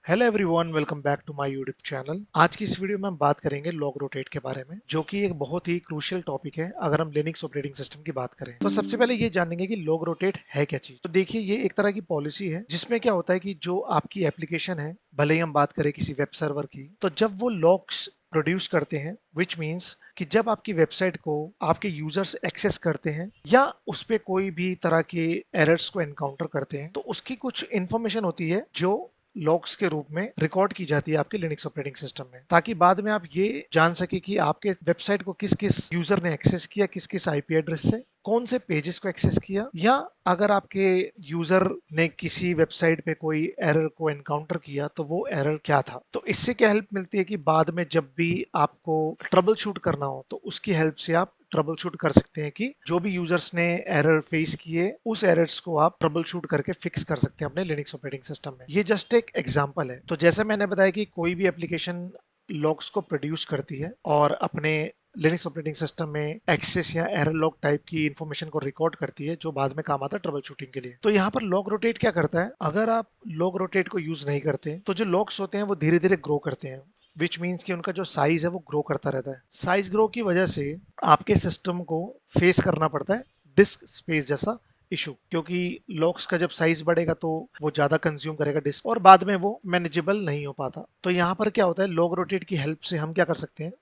Hello everyone, welcome back to my YouTube channel. आज की इस वीडियो में हम बात करेंगे लॉग रोटेट के बारे में, जो कि एक बहुत ही क्रूशियल टॉपिक है अगर हम लिनक्स ऑपरेटिंग सिस्टम की बात करें। तो सबसे पहले ये जानेंगे कि लॉग रोटेट है क्या चीज। तो देखिए, ये एक तरह की पॉलिसी है जिसमें क्या होता है कि जो आपकी एप्लीकेशन है, भले ही हम बात करें किसी वेब सर्वर की, तो जब वो लॉग्स प्रोड्यूस करते हैं, विच मीन्स कि जब आपकी वेबसाइट को आपके यूजर्स एक्सेस करते हैं या उस पे कोई भी तरह के एरर्स को एनकाउंटर करते हैं, तो उसकी कुछ इंफॉर्मेशन होती है जो लॉग्स के रूप में रिकॉर्ड की जाती है आपके लिनक्स ऑपरेटिंग सिस्टम में, ताकि बाद में आप ये जान सके कि आपके वेबसाइट को किस किस यूजर ने एक्सेस किया, किस किस आईपी एड्रेस से, कौन से पेजेस को एक्सेस किया, या अगर आपके यूजर ने किसी वेबसाइट पे कोई एरर को एनकाउंटर किया तो वो एरर क्या था। तो इससे क्या हेल्प मिलती है कि बाद में जब भी आपको ट्रबल शूट करना हो तो उसकी हेल्प से आप ट्रबल शूट कर सकते हैं कि जो भी यूजर्स ने एरर फेस किए उस एरर्स को आप ट्रबल शूट करके फिक्स कर सकते हैं अपने लिनक्स ऑपरेटिंग सिस्टम में। ये जस्ट एक एग्जांपल है। तो जैसे मैंने बताया कि कोई भी एप्लीकेशन लॉग्स को प्रोड्यूस करती है और अपने लिनक्स ऑपरेटिंग सिस्टम में एक्सेस या एरर लॉग टाइप की इंफॉर्मेशन को रिकॉर्ड करती है, जो बाद में काम आता है ट्रबल शूटिंग के लिए। तो यहाँ पर लॉग रोटेट क्या करता है, अगर आप लॉग रोटेट को यूज नहीं करते तो जो लॉग्स होते हैं वो धीरे धीरे ग्रो करते हैं, विच मीन्स कि उनका जो साइज है वो ग्रो करता रहता है। साइज ग्रो की वजह से आपके सिस्टम को फेस करना पड़ता है डिस्क स्पेस जैसा इशू, क्योंकि लॉक्स का जब साइज बढ़ेगा तो वो ज्यादा कंज्यूम करेगा डिस्क और बाद में वो मैनेजेबल नहीं हो पाता। तो यहाँ पर क्या होता है, लॉग रोटेट की हेल्प से हम क्या कर सकते हैं,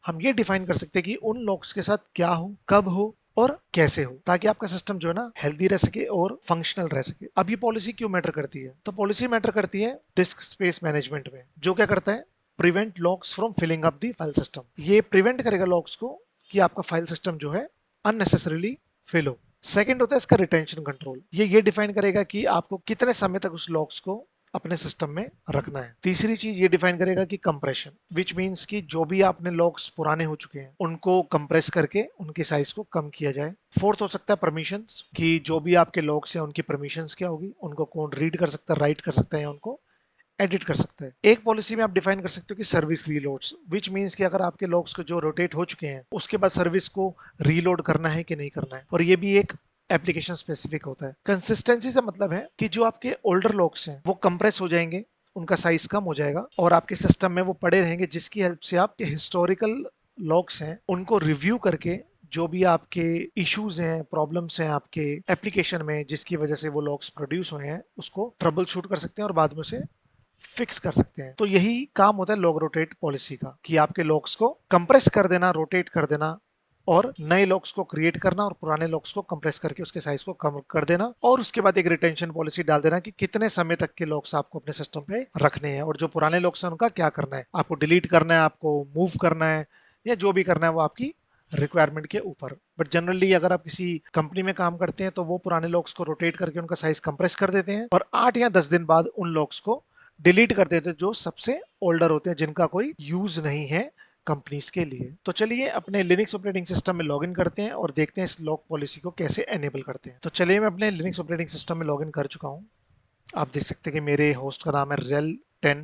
हम ये डिफाइन कर सकते हैं कि उन लॉक्स के साथ क्या हो, कब हो और कैसे हो, ताकि आपका सिस्टम जो है ना हेल्दी रह सके और फंक्शनल रह सके। अब ये पॉलिसी क्यों मैटर करती है, तो पॉलिसी मैटर करती है डिस्क स्पेस मैनेजमेंट में, जो क्या करता है, prevent logs from filling up the file system. ये प्रिवेंट करेगा लॉक्स को कि आपका फाइल सिस्टम जो है अननेसेसरीली फिल हो। सेकंड होता है इसका रिटेंशन कंट्रोल। ये डिफाइन करेगा कि आपको कितने समय तक उस लॉक्स को अपने सिस्टम में रखना है। तीसरी चीज ये डिफाइन करेगा कि कंप्रेशन, विच मींस कि जो भी आपने लॉग्स पुराने हो चुके हैं उनको कंप्रेस करके उनके साइज को कम किया जाए। फोर्थ हो सकता है परमिशंस, कि जो भी आपके लॉग्स हैं उनकी परमिशंस क्या होगी, उनको कौन रीड कर सकता है, राइट कर सकता है या उनको एडिट कर सकता है। एक पॉलिसी में आप डिफाइन कर सकते हो कि सर्विस रीलोड्स, विच मींस कि अगर आपके लॉग्स को जो रोटेट हो चुके हैं उसके बाद सर्विस को रीलोड करना है कि नहीं करना है, और ये भी एक एप्लीकेशन स्पेसिफिक होता है। कंसिस्टेंसी से मतलब है कि जो आपके ओल्डर लॉग्स हैं वो कंप्रेस हो जाएंगे, उनका साइज कम हो जाएगा और आपके सिस्टम में वो पड़े रहेंगे, जिसकी हेल्प से आपके हिस्टोरिकल लॉग्स हैं उनको रिव्यू करके जो भी आपके इश्यूज हैं, प्रॉब्लम्स हैं आपके एप्लीकेशन में जिसकी वजह से वो लॉग्स प्रोड्यूस हुए हैं, उसको ट्रबल शूट कर सकते हैं और बाद में से फिक्स कर सकते हैं। तो यही काम होता है लॉग रोटेट पॉलिसी का, कि आपके लॉग्स को कंप्रेस कर देना, रोटेट कर देना और नए लॉग्स को क्रिएट करना और पुराने लॉग्स को कंप्रेस करके उसके साइज को कम कर देना, और उसके बाद एक रिटेंशन पॉलिसी डाल देना कि कितने समय तक के लॉग्स आपको अपने सिस्टम पे रखने हैं और जो पुराने लॉग्स हैं उनका क्या करना है, आपको डिलीट करना है, आपको मूव करना है, या जो भी करना है वो आपकी रिक्वायरमेंट के ऊपर। बट जनरली अगर आप किसी कंपनी में काम करते हैं तो वो पुराने लॉग्स को रोटेट करके उनका साइज कंप्रेस कर देते हैं और 8 या 10 दिन बाद उन लॉग्स को डिलीट कर देते, जो सबसे ओल्डर होते हैं, जिनका कोई यूज नहीं है कंपनीज के लिए। तो चलिए अपने लिनक्स ऑपरेटिंग सिस्टम में लॉगिन करते हैं और देखते हैं इस लॉग पॉलिसी को कैसे एनेबल करते हैं। तो चलिए, मैं अपने लिनक्स ऑपरेटिंग सिस्टम में लॉगिन कर चुका हूं। आप देख सकते हैं कि मेरे होस्ट का नाम है रेल 10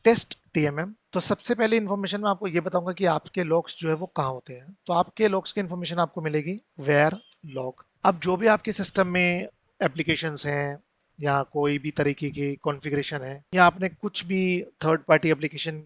टेस्ट टीएमएम। तो सबसे पहले इन्फॉर्मेशन मैं आपको ये बताऊंगा कि आपके लॉग्स जो है वो कहाँ होते हैं। तो आपके लॉग्स की इन्फॉर्मेशन आपको मिलेगी वेयर लॉग। अब जो भी आपके सिस्टम में एप्लीकेशंस हैं या कोई भी तरीके की कॉन्फ़िगरेशन है या आपने कुछ भी थर्ड पार्टी एप्लीकेशन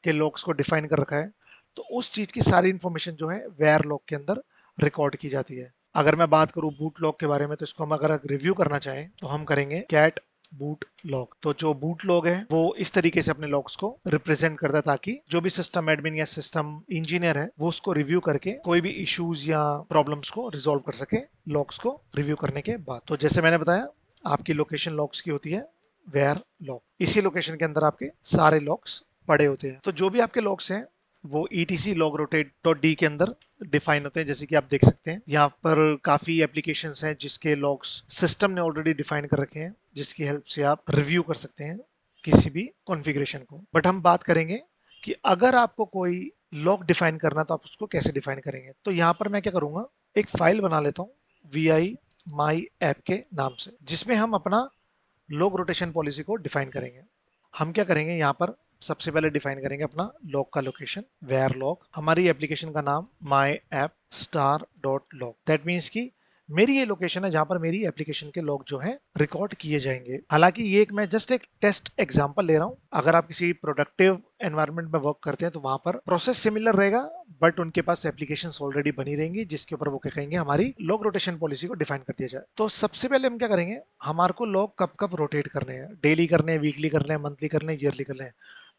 के लॉग्स को डिफाइन कर रखा है, तो उस चीज की सारी इन्फॉर्मेशन जो है वेयर लॉग के अंदर रिकॉर्ड की जाती है। अगर मैं बात करूं बूट लॉग के बारे में, तो इसको हम अगर रिव्यू करना चाहें तो हम करेंगे कैट बूट लॉग। तो जो बूट लॉग है वो इस तरीके से अपने लॉग्स को रिप्रेजेंट करता है, ताकि जो भी सिस्टम एडमिन या सिस्टम इंजीनियर है वो उसको रिव्यू करके कोई भी इश्यूज या प्रॉब्लम्स को रिजोल्व कर सके लॉग्स को रिव्यू करने के बाद। तो जैसे मैंने बताया, आपकी लोकेशन लॉग्स की होती है वेयर लॉग। इसी लोकेशन के अंदर आपके सारे लॉग्स पड़े होते हैं। तो जो भी आपके लॉग्स हैं वो etc log rotate dot D के अंदर डिफाइन होते हैं। जैसे कि आप देख सकते हैं यहाँ पर काफी एप्लीकेशंस हैं जिसके लॉग्स सिस्टम ने ऑलरेडी डिफाइन कर रखे हैं, जिसकी हेल्प से आप रिव्यू कर सकते हैं किसी भी कॉन्फ़िगरेशन को। बट हम बात करेंगे कि अगर आपको कोई लॉग डिफाइन करना तो आप उसको कैसे डिफाइन करेंगे। तो यहाँ पर मैं क्या करूंगा, एक फाइल बना लेता हूँ vi my app के नाम से, जिसमें हम अपना लॉग रोटेशन पॉलिसी को डिफाइन करेंगे। हम क्या करेंगे, यहाँ पर सबसे पहले डिफाइन करेंगे अपना लॉग का लोकेशन वेयर लॉग, हमारी एप्लीकेशन का नाम my app star dot log. That means कि मेरी ये लोकेशन है जहां पर मेरी एप्लीकेशन के लॉग जो है रिकॉर्ड किए जाएंगे। हालांकि ये मैं जस्ट एक टेस्ट एग्जांपल ले रहा हूं। अगर आप किसी प्रोडक्टिव एनवायरनमेंट में वर्क करते हैं तो वहां पर प्रोसेस सिमिलर रहेगा, बट उनके पास एप्लीकेशंस ऑलरेडी बनी रहेंगी जिसके ऊपर वो क्या कहेंगे, हमारी लॉग रोटेशन पॉलिसी को डिफाइन कर दिया जाए। तो सबसे पहले हम क्या करेंगे, हमारे को लॉग कब कब रोटेट करने हैं, डेली करने हैं, वीकली करने हैं, मंथली करने हैं, ईयरली करने हैं।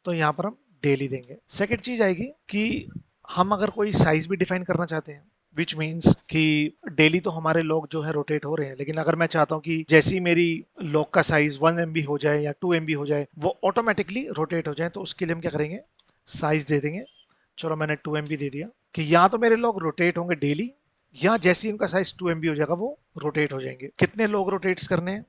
तो यहाँ पर हम डेली देंगे। सेकेंड चीज आएगी कि हम अगर कोई साइज भी डिफाइन करना चाहते हैं, विच मीन्स कि डेली तो हमारे लॉग जो है रोटेट हो रहे हैं, लेकिन अगर मैं चाहता हूं कि जैसी मेरी लॉग का साइज 1 MB हो जाए या 2 MB हो जाए, वो ऑटोमेटिकली रोटेट हो जाए, तो उसके लिए हम क्या करेंगे, साइज दे देंगे। चलो मैंने 2 MB दे दिया कि या तो मेरे लॉग रोटेट होंगे डेली, या जैसे ही उनका साइज 2 MB हो जाएगा वो रोटेट हो जाएंगे। कितने लॉग रोटेट्स करने हैं,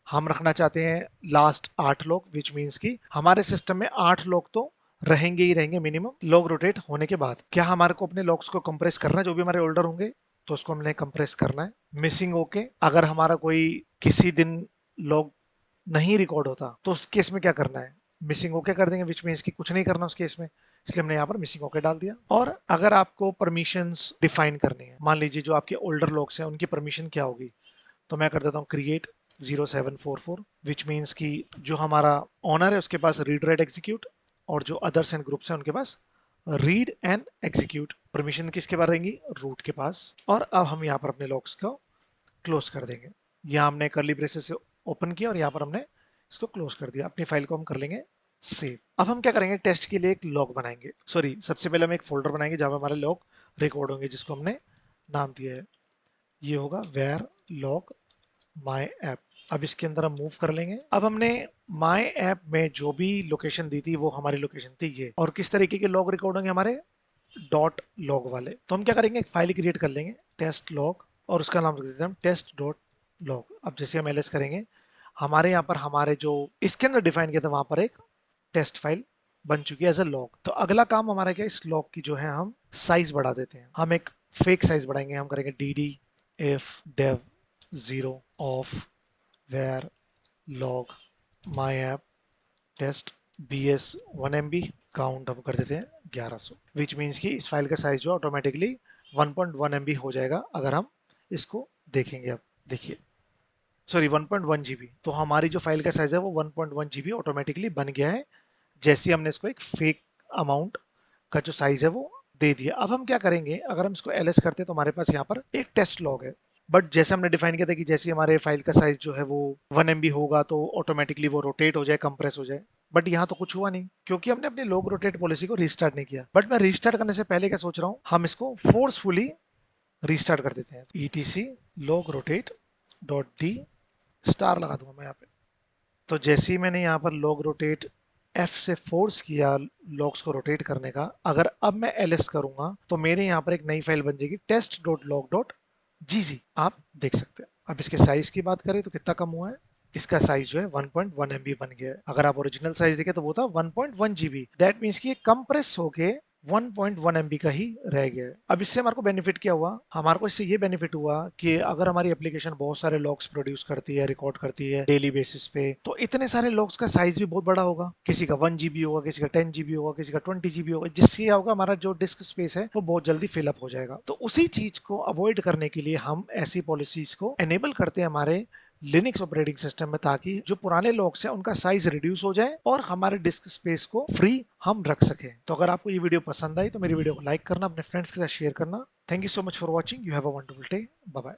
हम रखना चाहते हैं लास्ट 8 लोग, विच मीन्स कि हमारे सिस्टम में 8 लोग तो रहेंगे ही रहेंगे मिनिमम लॉग रोटेट होने के बाद। क्या हमारे को अपने लॉग्स को कंप्रेस करना है, जो भी हमारे ओल्डर होंगे तो उसको हमने कंप्रेस करना है। मिसिंग ओके, अगर हमारा कोई किसी दिन लॉग नहीं रिकॉर्ड होता तो उस केस में क्या करना है, मिसिंग ओके कर देंगे, विच मीन्स कि कुछ नहीं करना उस केस में, इसलिए हमने यहाँ पर मिसिंग ओके डाल दिया। और अगर आपको परमिशंस डिफाइन करनी है, मान लीजिए जो आपके ओल्डर लॉग्स हैं उनकी परमिशन क्या होगी, तो मैं कर देता हूँ क्रिएट 0744, विच मीन्स कि जो हमारा ऑनर है उसके पास रीड राइट एग्जीक्यूट, और जो अदर्स एंड ग्रुप्स हैं उनके पास रीड एंड एग्जीक्यूट। परमिशन किसके पास रहेंगी, रूट के पास। और अब हम यहाँ पर अपने लॉग्स को क्लोज कर देंगे। यहाँ हमने कर्ली ब्रेसेस से ओपन किया और यहाँ पर हमने इसको क्लोज कर दिया। अपनी फाइल को हम कर लेंगे सेव। अब हम क्या करेंगे, टेस्ट के लिए एक लॉग बनाएंगे, सॉरी सबसे पहले हम एक फोल्डर बनाएंगे जहां हमारे लॉग रिकॉर्ड होंगे, जिसको हमने नाम दिया है, ये होगा वेयर लॉग माई ऐप। अब इसके अंदर हम मूव कर लेंगे। अब हमने माई ऐप में जो भी लोकेशन दी थी वो हमारी लोकेशन थी ये, और किस तरीके के लॉग रिकॉर्ड होंगे, हमारे डॉट लॉग वाले। तो हम क्या करेंगे, एक फाइल क्रिएट कर लेंगे टेस्ट लॉग, और उसका नाम रख देते हैं हम टेस्ट डॉट लॉग। अब जैसे हम एलएस करेंगे, हमारे यहाँ पर हमारे जो इसके अंदर डिफाइन किया था वहां पर एक टेस्ट फाइल बन चुकी है एज अ लॉग। तो अगला काम हमारा क्या, इस लॉग की जो है हम साइज बढ़ा देते हैं। हम एक फेक साइज बढ़ाएंगे, हम करेंगे dd if dev 0 of where log my app test bs 1 MB, count हम कर देते हैं 1100, विच मीन्स कि इस फाइल का साइज जो ऑटोमेटिकली 1.1 MB हो जाएगा अगर हम इसको देखेंगे। अब देखिए, सॉरी 1.1 GB, तो हमारी जो फाइल का साइज है वो 1.1 GB ऑटोमेटिकली बन गया है, जैसे हमने इसको एक फेक अमाउंट का जो साइज है वो दे दिया। अब हम क्या करेंगे, अगर हम इसको एलएस करते हैं तो हमारे पास यहाँ पर एक टेस्ट लॉग है, बट जैसे हमने डिफाइन किया था कि जैसे हमारे फाइल का साइज जो है वो 1 MB होगा तो ऑटोमेटिकली वो रोटेट हो जाए, कंप्रेस हो जाए। बट यहाँ तो कुछ हुआ नहीं, क्योंकि हमने अपनी लॉग रोटेट पॉलिसी को रीस्टार्ट नहीं किया। बट मैं रीस्टार्ट करने से पहले क्या सोच रहा हूँ, हम इसको फोर्सफुली रीस्टार्ट कर देते हैं। etc log rotate dot D star लगा दूंगा मैं यहाँ पे। तो जैसे ही मैंने यहाँ पर लॉग रोटेट F से फोर्स किया लॉग्स को रोटेट करने का, अगर अब मैं ls करूंगा तो मेरे यहाँ पर एक नई फाइल बन जाएगी test dot log dot gg, आप देख सकते हैं। अब इसके साइज की बात करें तो कितना कम हुआ है, इसका साइज जो है 1.1 MB बन गया है। अगर आप ओरिजिनल साइज देखें तो वो था 1.1 GB, दैट मीन्स कि ये कंप्रेस होके 1.1 MB का ही रह गया है। अब इससे हमारे को बेनिफिट क्या हुआ, हमारे को इससे ये बेनिफिट हुआ कि अगर हमारी एप्लीकेशन बहुत सारे लॉग्स प्रोड्यूस करती है, रिकॉर्ड करती है डेली बेसिस पे, तो इतने सारे लॉग्स का साइज भी बहुत बड़ा होगा। किसी का 1 GB होगा, किसी का 10 GB होगा, किसी का 20 GB होगा, जिससे क्या होगा, हमारा जो डिस्क स्पेस है वो बहुत जल्दी फिलअप हो जाएगा। तो उसी चीज को अवॉइड करने के लिए हम ऐसी पॉलिसीज को एनेबल करते हैं हमारे लिनक्स ऑपरेटिंग सिस्टम में, ताकि जो पुराने लॉग्स हैं उनका साइज रिड्यूस हो जाए और हमारे डिस्क स्पेस को फ्री हम रख सकें। तो अगर आपको ये वीडियो पसंद आई तो मेरी वीडियो को लाइक करना, अपने फ्रेंड्स के साथ शेयर करना। Thank you so much for watching, you have a wonderful day, bye bye.